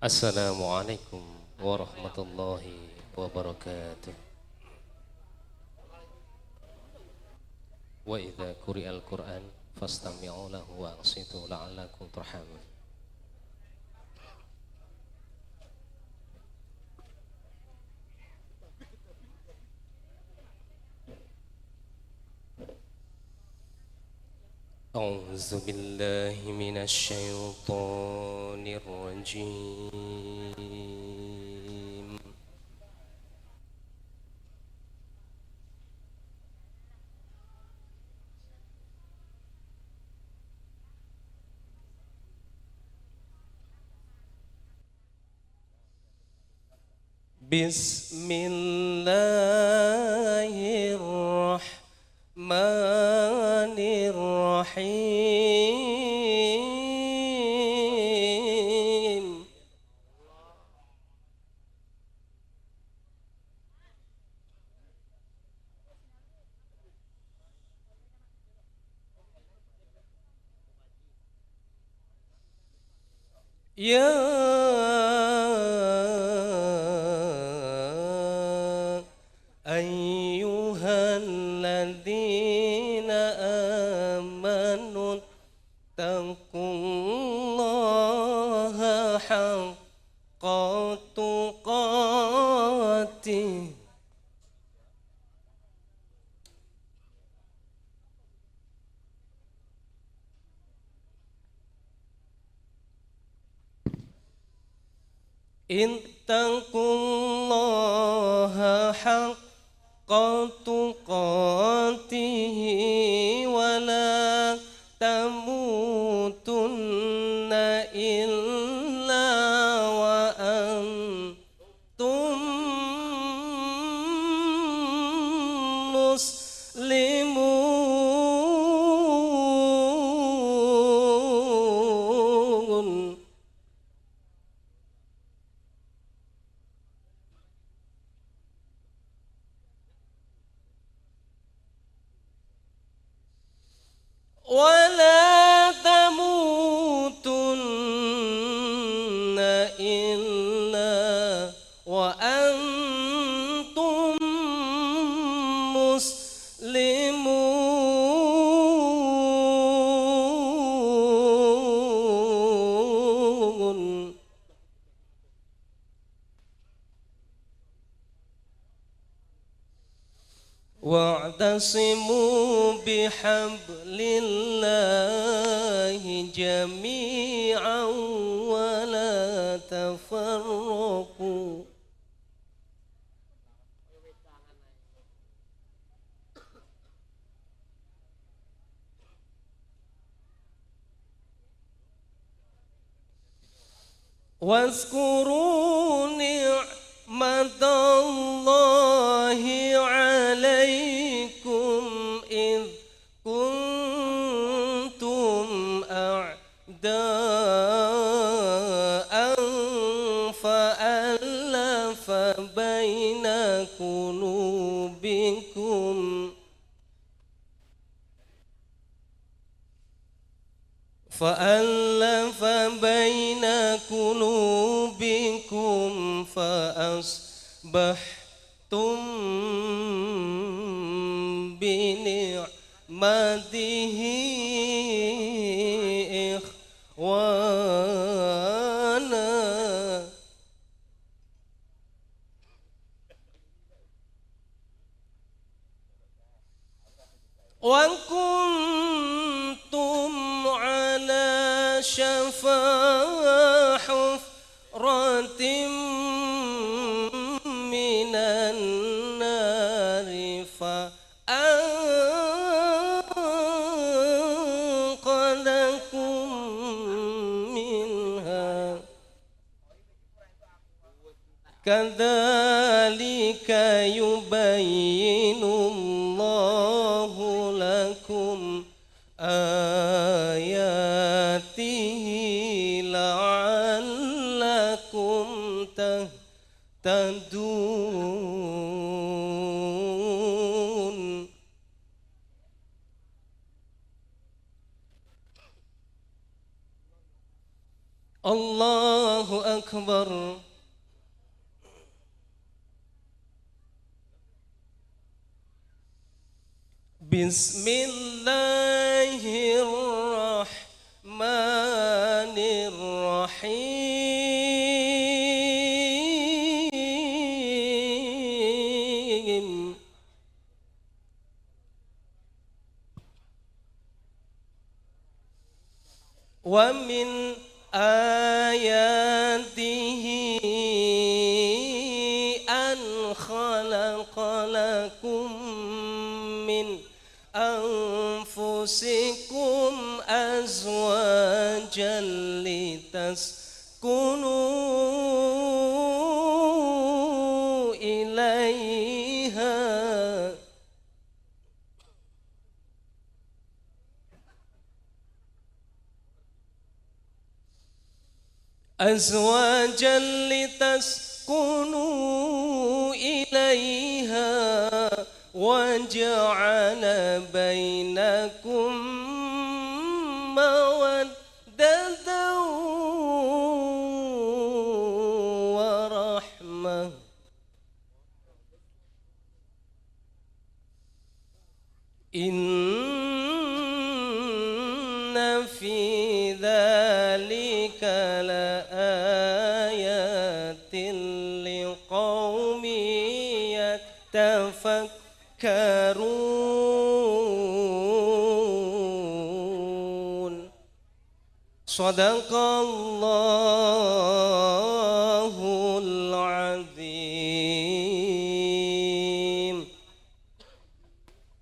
Assalamualaikum warahmatullahi wabarakatuh. Wa idza quri'al Qur'an fastami'u lahu wa ansitu la'allakum turhamun. A'udzu billahi minasy syaithanir rajim. Bismillahirrahmanirrahim. Ya ayyuhalladzina amanu taqullaha haqqa tuqatih ittaqullaha haqqa tuqatih wa la tamutunna illa wa antum muslimun. ولا تموتن إلا وأنتم مسلمون. واعتصموا بحبل الله جميعا ولا تفرقوا. واذكروا نعمة الله عليكم إذ كنتم أعداء فألف بين قلوبكم فأصبحتم بنعمته إخوانا. وكنتم على شفا حفرة من النار فأنقذكم منها. كذلك يبين الله لكم آياته لعلكم تهتدون. Allahu Akbar. Bismillahirrahmanirrahim. Wa min ayatihi an khalaqalakum min anfusikum azwajan litaskunu ilaiha azwajan litaskunu ilaiha wa ja'ala bainakum mawaddatan wa rahmah. Inna fi dzalika laayatin liqaumin yatafakkarun. Shadaqallahul azim.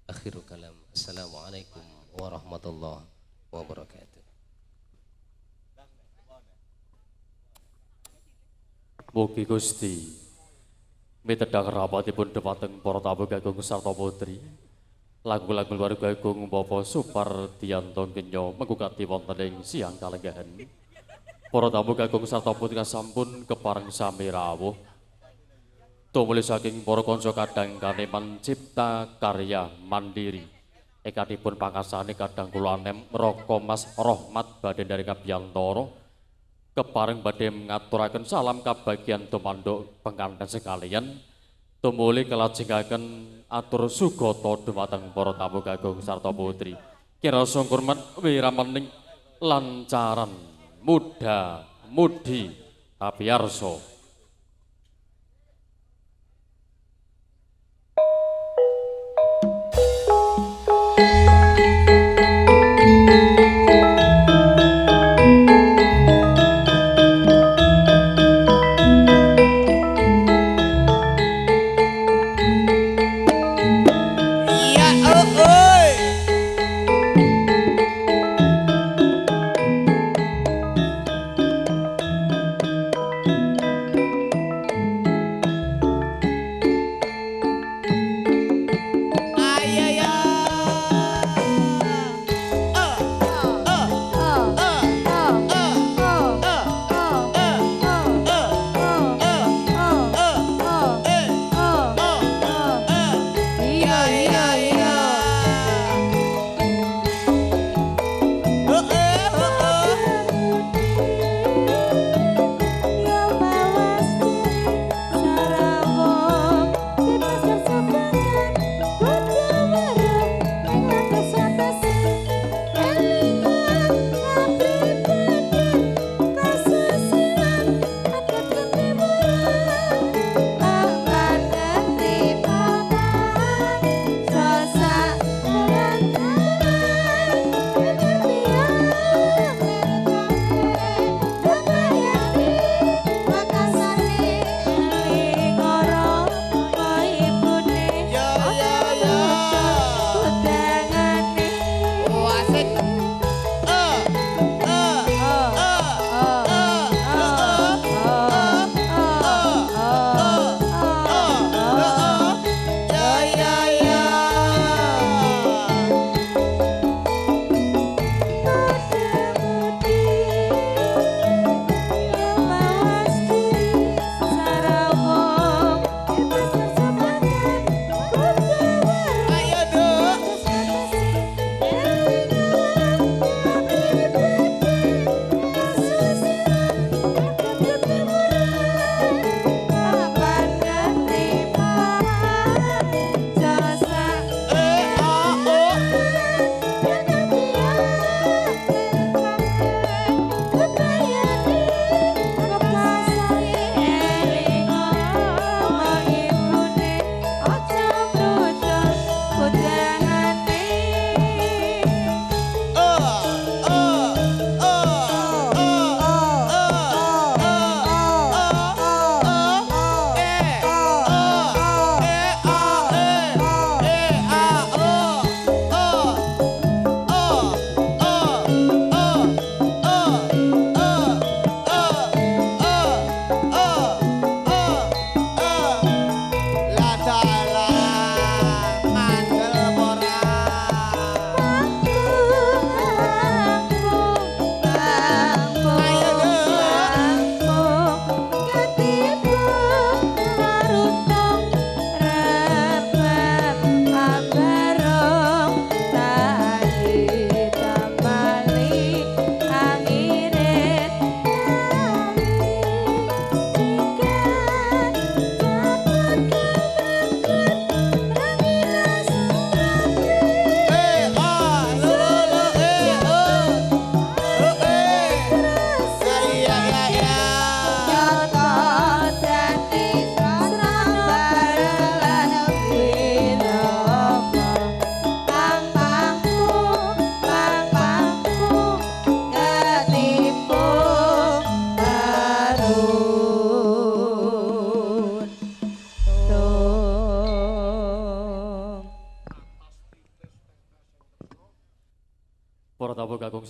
Akhirul kalam. Assalamualaikum warahmatullahi wabarakatuh. Mugi Gusti mitedhang rahmatipun dhumateng para tamu kakung sarta putri. Lagu-lagu warga kakung Bapak Supardiyanto Genya menggugati wonten ing siang kalenggahan. Para tamu kakung sarta putri sampun kepareng sami rawuh. Tumuli saking para kanca kadang kaneman cipta karya mandiri. Ekadipun pangasane kadang kula anem Raka Mas Rahmat badhe dari Kabiyantara kepareng badhe ngaturaken salam kabagyan tumanduk penganten sekalian. Tumuli kelajengaken atur sugata dhumateng para tamu kakung sarta putri. Kira sungkurman wiramening lancaran muda mudi abiyarsa.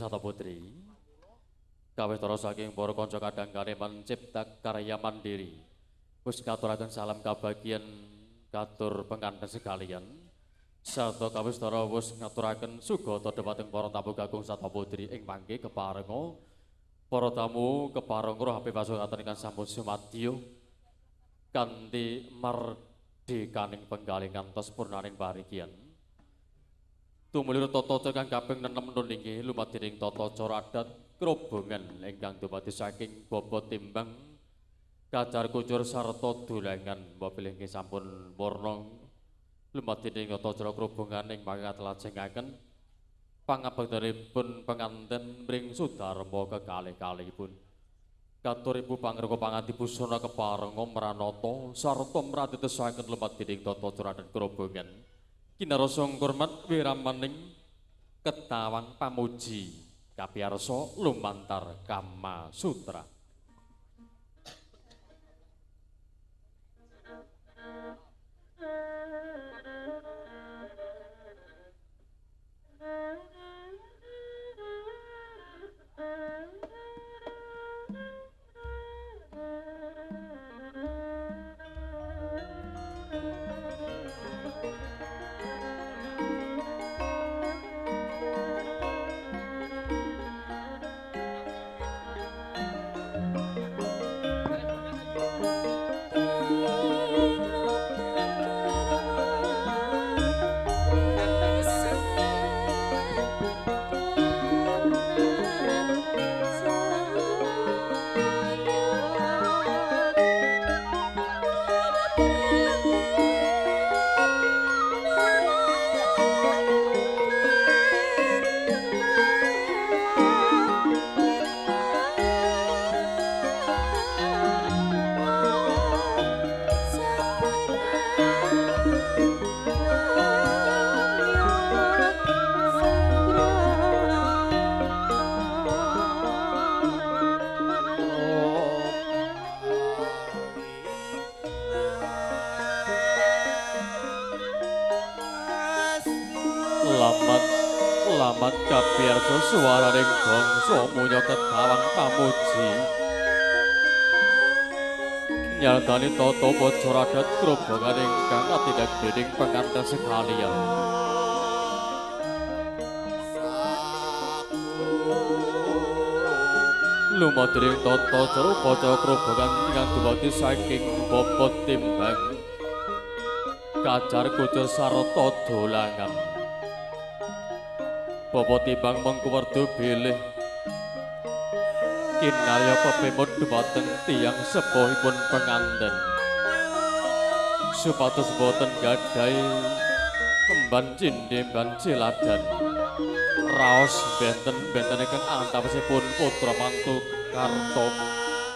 Sata Putri. Kawetara saking para kanca kadangkane mencipta karya mandiri. Wis katuraken salam kabagian katur penganten sekalian. Sarta kawistara wis ngaturaken sugata dhumateng para tamu Kakung Sata Putri ing mangke keparenga para tamu keparenga HP pasukan ingkang sampun sumadyo kanthi mardekaning penggalih ngantos purnaning parigian. Tumulur tata kang kaping 6 nuninggi lumadhening tata cara adat krobongan ingkang dumadi saking bobot timbang kacar kucur sarta dolangan mobil inggih sampun warna lumadhening tata cara krobongan ing mangkat lajengaken pangabektanipun penganten mring sudarma kekalih-kalihipun. Katur ibu pangreka panganti busana keparenga mranata sarta mratetesaken lumadhening tata cara adat krobongan. Kinarasa ngurmat wiramaning ketawang pamuji kapiyarsa lumantar Kama Sutra. Lamat kapiyarsa swaraning bangsa munya ketawang pamuji. Nyatani tata bocor adat krobongan ingkang katindak dening penganten sekalian. Lumadhening tata cara bocor krobongan ingkang dumadi saking bobot timbang kacar kucur sarta dolangan. Bobot timbang mengkuwerdu bilih kinarya pepemut dhumateng tiyang sepuhipun penganten supados boten gadhahi kemban cindhe ban ciladan raos benten-benten ingkang antawasipun putra mantu karta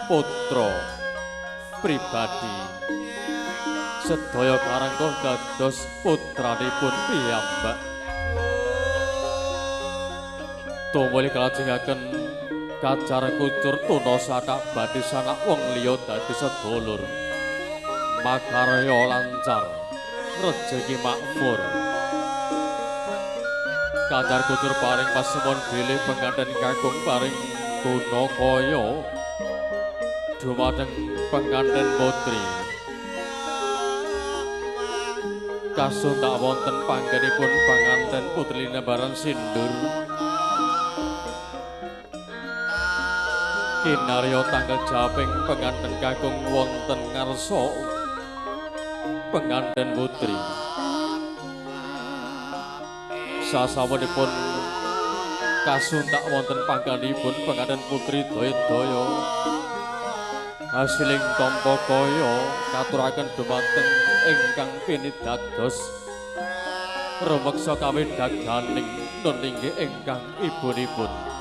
putra pribadi sedaya karangga dados putranipun piyambak. Tumuli kalajengaken kacar kucur tuna sanak badhe sanak wong liya dadi sedulur. Makarya lancar, rejeki makmur. Kacar kucur paring pasemon bilih penganten kakung paring guna kaya dumateng penganten putri. Kasuntak wonten panggenipun panganten putri linebaran sindur. Kinarya tanggal japing penganten kakung wonten ngarsa penganten putri. Sasamunipun kasuntak wonten pangganipun penganten putri daya-daya hasiling tampa kaya katuraken dumateng ingkang pinidados rumeksa kawedaganing nun inggih ingkang ibunipun.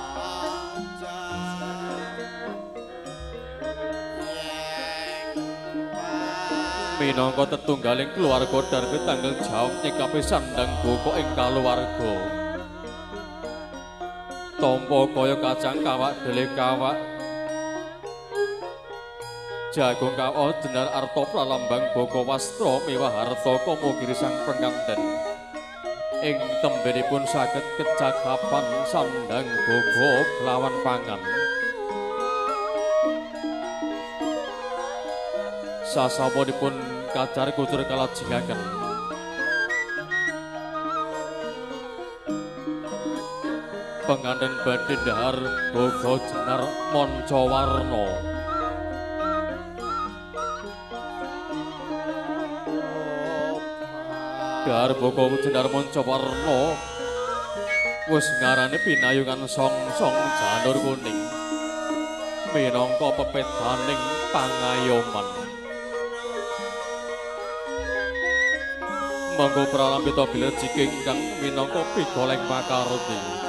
Minangka tetunggaling keluarga darbe tanggal jawab nyikapi sandang buka ing kaluwarga. Tampa kaya kacang kawak dele kawak. Jagung kawak jenar arta pralambang baka wastra miwah harta kamukiri sang penganten. ing tembenipun saged kecakapan sandang bobo lawan pangan. Sasampunipun kacar kutur kalajengaken penganten badhe dhahar bogo jenar mancawarna. Dhahar bogo jenar mancawarna wis ngarane pinayungan song-song janur kuning minangka pepedaning pangayoman. Mangga pralambita bilir jiking kang minangka pigoleng pakarti.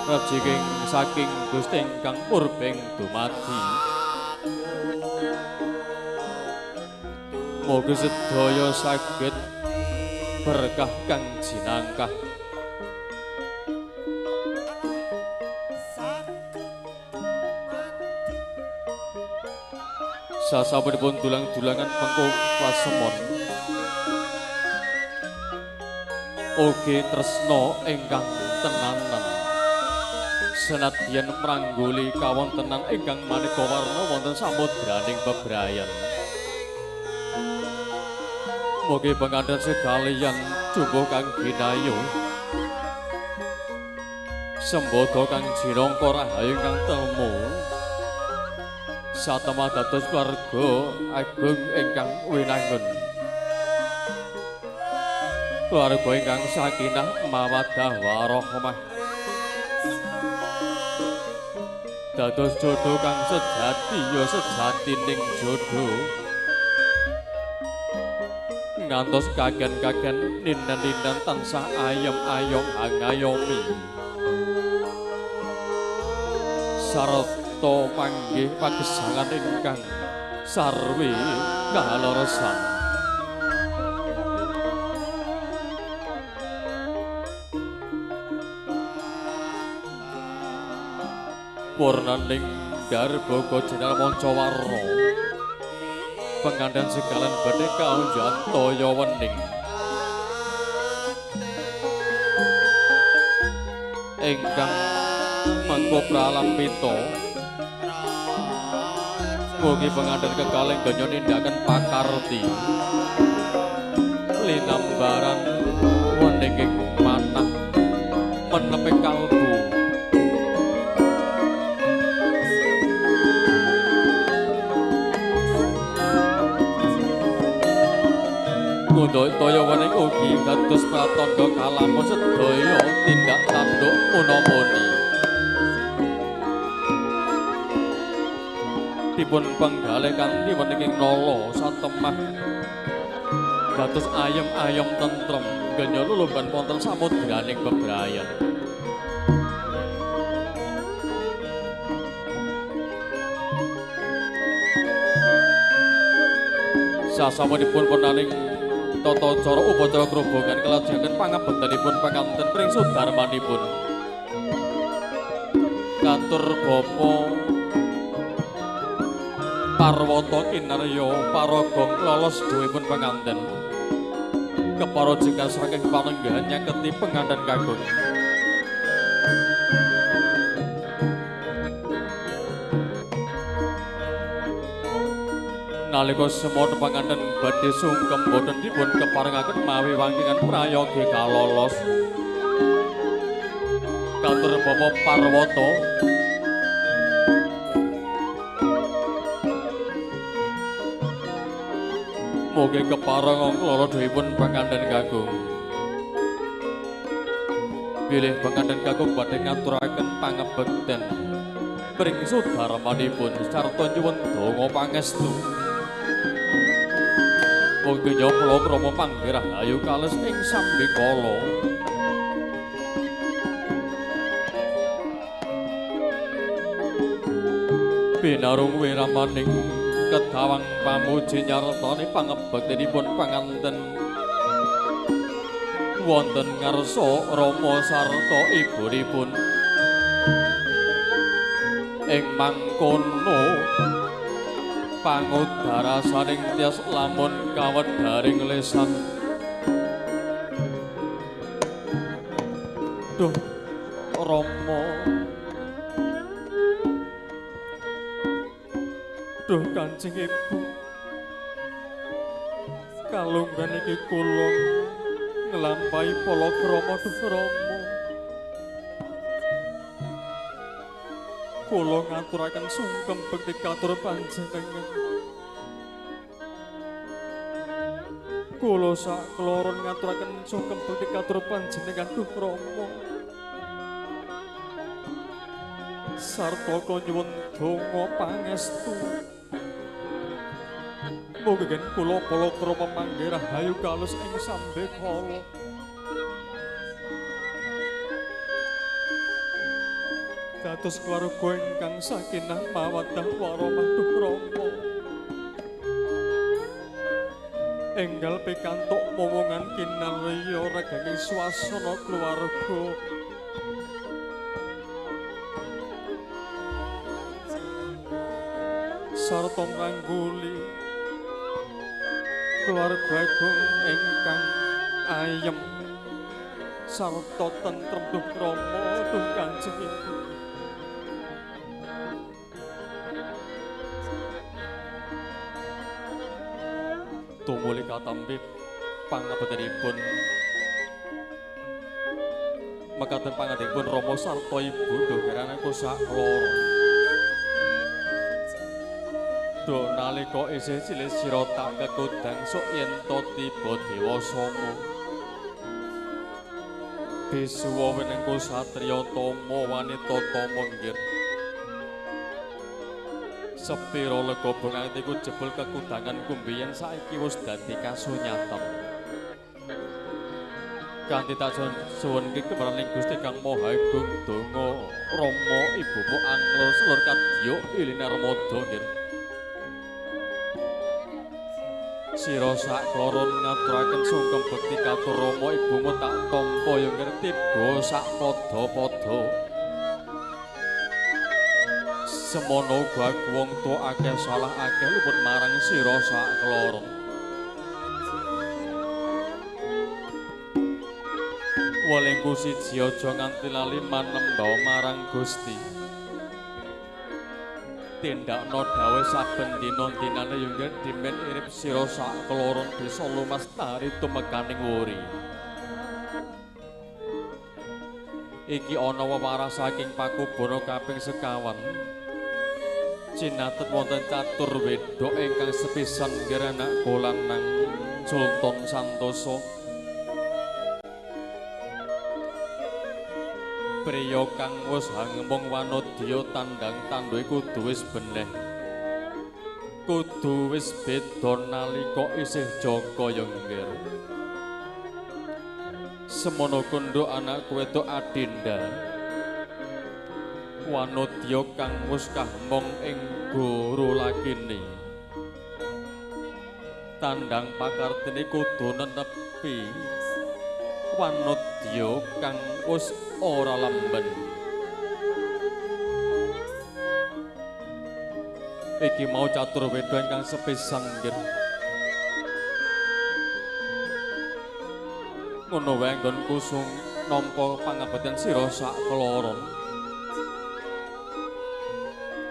Rejiking saking Gusti ingkang purbeng dumadi. Mugi sedaya saged berkah kang jinangkah. Sasampunipun dulang-dulangan mengko pasemon ugi tresna ingkang tenanan senadyan prangguli kawontenan ingkang maneka warna wonten samudraning bebrayan. Mugi penganten sekalian jumbuh kang ginayu sembodo kang jirangka rahayu kang temu satemah dados warga agung ingkang winangun. Keluarga ingkang sakinah mawaddah warahmah dados jodoh kang sejati ya sejatining jodoh ngantos kagen-kagen ninan-ninan tansah ayem-ayem angayomi sarta panggih pagesangan ingkang sarwi kaleresan. Purnaning darbogo jenar mancawarna penganten sekalan badhe kaunjan toya wening ingkang mangko pralambita mugi penganten kekalih donya nindakaken pakarti linambaran wening ing manah menepi kalbu toya wening ugi dados pratandha kalamun sedaya tindak tanduk munamuni. Dipun penggalih kanthi wening nala satemah dados ayem-ayem tentrem genya lulumban wonten samudraning bebrayan. Sasampunipun penaling tata cara upacara grobongan kelajengaken pangabektanipun panganten pring sudarmanipun katur bapa Parwata kinarya paraga lolos dhuwipun panganten keparajikan saking panenggahan nyaketi penganten kakung nalika semana panganten badhe sungkem boten dipun keparengaken mawi wangkingan prayogi kalolos katur bapa Parwata mugi kepareng lara dhuwipun panganten kakung bilih panganten kakung badhe ngaturaken pangebekten pring sudarmanipun sarta nyuwun donga pangestu mugi nyapa krama panggih ayu kales ing sambikala binarung wiramaning kedawang pamuji nyartani pangebektenipun panganten wonten ngarsa Rama sarta ibunipun ing mangkono pangudarasaning tias lamun kawedharing lesan Duh Rama, duh Kanjeng Ibu, kalunggan iki kula nglampahi palakrama duh Rama. Kula ngaturaken sungkem bekti katur panjenengan. Kula sak kloron ngaturaken sungkem bekti katur panjenengan duh Rama. Sarta kula nyuwun donga pangestu. Mugi kula palakrama mangge rahayu kalus ing sambekala. Dados keluarga ingkang sakinah mawaddah warahmah duh Rama. Enggal pikantuk momongan kinarya regane swasana keluarga. Sarta ngangguli keluarga agung ingkang ayem sarta tentrem duh Rama duh Kanjeng Ibu. Tumuli katampi pangabetenipun mekaten pangandikanipun Rama sarta Ibu duh heranipun sak loro. Duh nalika isih cilik sira tak kekudang sok yen to tiba dewasana. Bisuwa wenengku satriya tama wanita tama nggih. Sepiro lega bengatiku jebul kekudanganku mbiyen saiki wis dadi kasunyaten. Kanthi tak suwunke kemaraning Gusti Kang Maha Agung donga Rama ibumu anglo selur kadya Ilina Remada nggih. Sira sak kloron ngaturaken sungkem bekti katur Rama ibumu tak tampa ya ngerti do sak padha-padha. Semono uga wong tuwa akeh salah akeh luput marang sira sak kloron. Walengku siji aja nganti lali manembawa marang Gusti. Tindakno dawuh saben dina dinane yo nggih dimen irip sira sak kloron bisa lumas tari tumekaning wuri. Iki ana wewaras saking pakubana kaping sekawan. Cinatet wonten catur wedok ingkang sepisan anak kolanang Sultan Santoso. Priya kang wis hangembung wanodya tandang tanduhe kudu wis beneh. Kudu wis beda nalika isih jaga ya nggih. Semono kunduk anak wedok Adinda. Wanodya kang wis kahmong ing guru lakine. Tandang pakartine kudu nenepi wanodya kang wis ora lemben. Iki mau catur wedok ingkang sepisan nggih. Ngono wae nggonku sung nampa pangabekten sira sak kloron.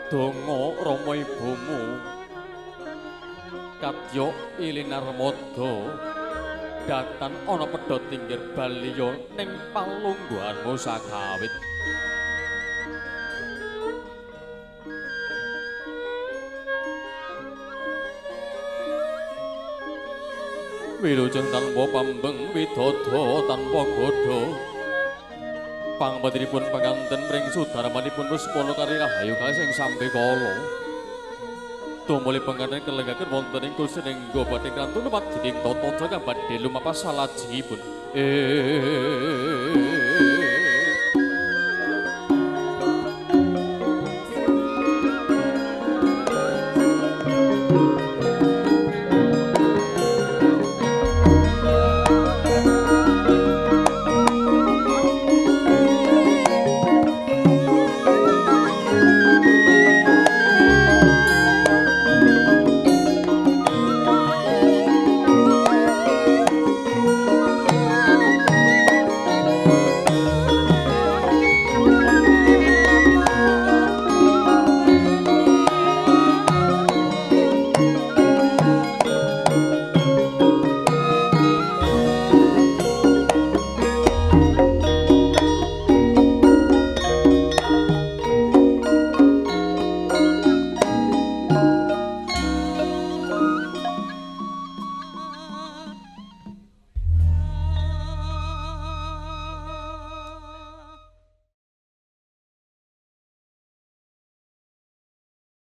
Donga Rama ibumu kadya Ilina Remada datan ana pedhot tinggir baliya ning palungguhanmu sakawit. Wilujeng tanpa pambeng widodha tanpa godha. Pangbatinipun panganten pring sudarmanipun Puspana kari rahayu kalih ing sambekala. Tumuli panganten kelenggaken wonten ing Kulsenengga badhe krantun lumadhiking tata jaga badhe lumapas salajengipun.